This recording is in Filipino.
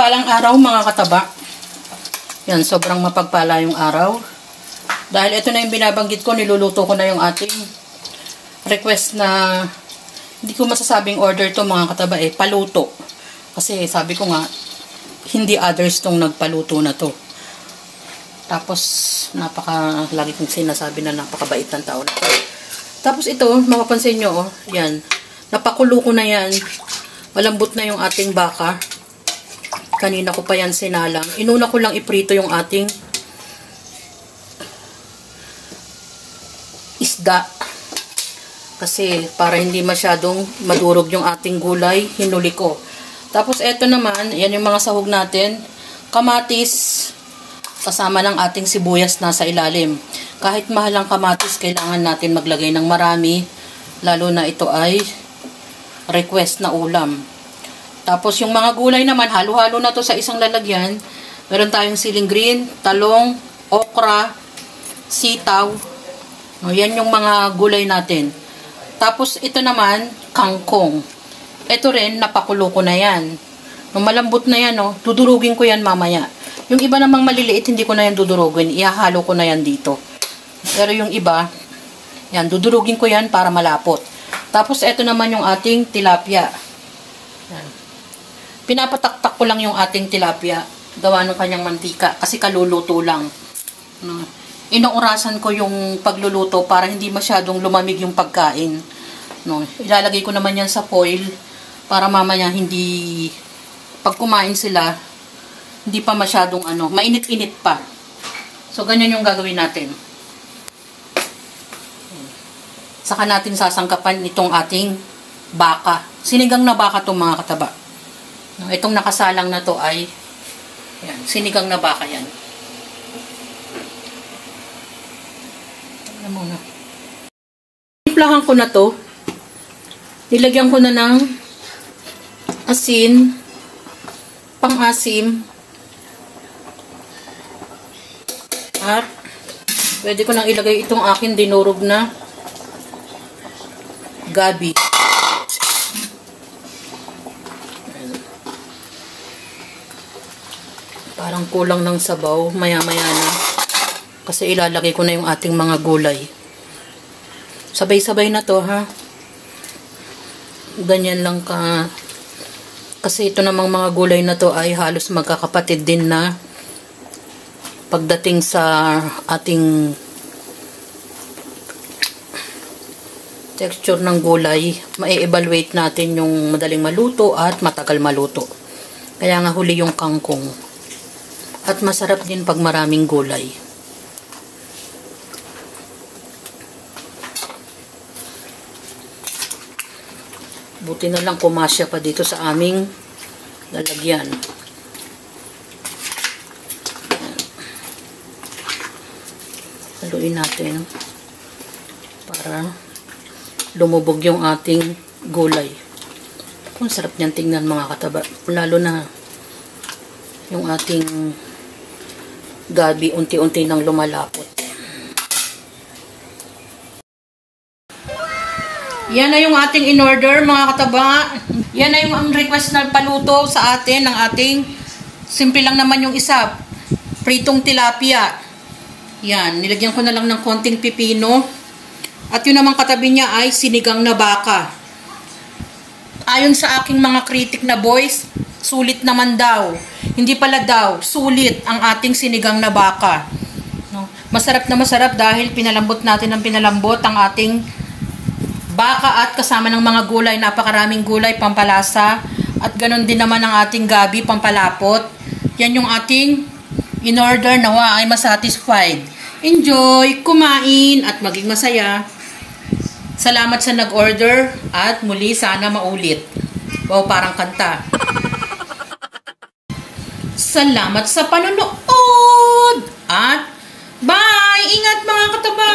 Mapagpalang araw mga kataba. Yan, sobrang mapagpala yung araw. Dahil ito na yung binabanggit ko, niluluto ko na yung ating request na hindi ko masasabing order to mga kataba paluto. Kasi sabi ko nga, hindi others tong nagpaluto na to. Tapos, lagi kong sinasabi na napakabait ng tao na to. Tapos ito, mapapansin nyo, yan, napakulo ko na yan. Malambot na yung ating baka. Kanina ko pa yan sinalang. Inuna ko lang iprito yung ating isda. Kasi para hindi masyadong madurog yung ating gulay, hinuli ko. Tapos eto naman, yan yung mga sahog natin. Kamatis, kasama ng ating sibuyas nasa ilalim. Kahit mahal ang kamatis, kailangan natin maglagay ng marami. Lalo na ito ay request na ulam. Tapos yung mga gulay naman, halo-halo na to sa isang lalagyan. Meron tayong siling green, talong, okra, sitaw. Yan yung mga gulay natin. Tapos ito naman, kangkong. Ito rin, napakulo ko na yan. Nung malambot na yan, dudurugin ko yan mamaya. Yung iba namang maliliit, hindi ko na yan dudurugin. Ihahalo ko na yan dito. Pero yung iba, yan, dudurugin ko yan para malapot. Tapos ito naman yung ating tilapia. Yan. Pinapataktak ko lang yung ating tilapia. Gawa ng kanyang mantika. Kasi kaluluto lang. Inuurasan ko yung pagluluto para hindi masyadong lumamig yung pagkain. Ilalagay ko naman yan sa foil para mamaya hindi, pag kumain sila, hindi pa masyadong mainit-init pa. So, ganyan yung gagawin natin. Saka natin sasangkapan itong ating baka. Sinigang na baka itong mga kataba. Itong nakasalang na to ay yan, sinigang na baka yan. Tignan mo na. Timplahan ko na to. Nilagyan ko na ng asin, pang-asim, at pwede ko nang ilagay itong akin dinurog na gabi. Parang kulang ng sabaw, maya-maya na. Kasi ilalagay ko na yung ating mga gulay. Sabay-sabay na to, ha? Ganyan lang ka. Kasi ito namang mga gulay na to ay halos magkakapatid din na pagdating sa ating texture ng gulay, ma-evaluate natin yung madaling maluto at matagal maluto. Kaya nga huli yung kangkong. At masarap din pag maraming gulay. Buti na lang kumasya pa dito sa aming lalagyan. Haluin natin para lumubog yung ating gulay. Ang sarap niyan tingnan mga kataba. Lalo na yung ating gabi unti-unti nang lumalapot. Yan na yung ating in-order mga kataba. Yan na yung request na paluto sa atin ng ating simple lang naman yung isa. Pritong tilapia. Yan. Nilagyan ko na lang ng konting pipino. At yun naman katabi niya ay sinigang na baka. Ayon sa aking mga critic na boys, sulit naman daw. Hindi pala daw, sulit ang ating sinigang na baka. Masarap na masarap dahil pinalambot natin ng pinalambot ang ating baka at kasama ng mga gulay, napakaraming gulay, pampalasa. At ganon din naman ang ating gabi, pampalapot. Yan yung ating in-order, nawa ay masatisfied. Enjoy, kumain at maging masaya. Salamat sa nag-order at muli sana maulit. Wow, parang kanta. Salamat sa panonood at bye! Ingat mga kataba!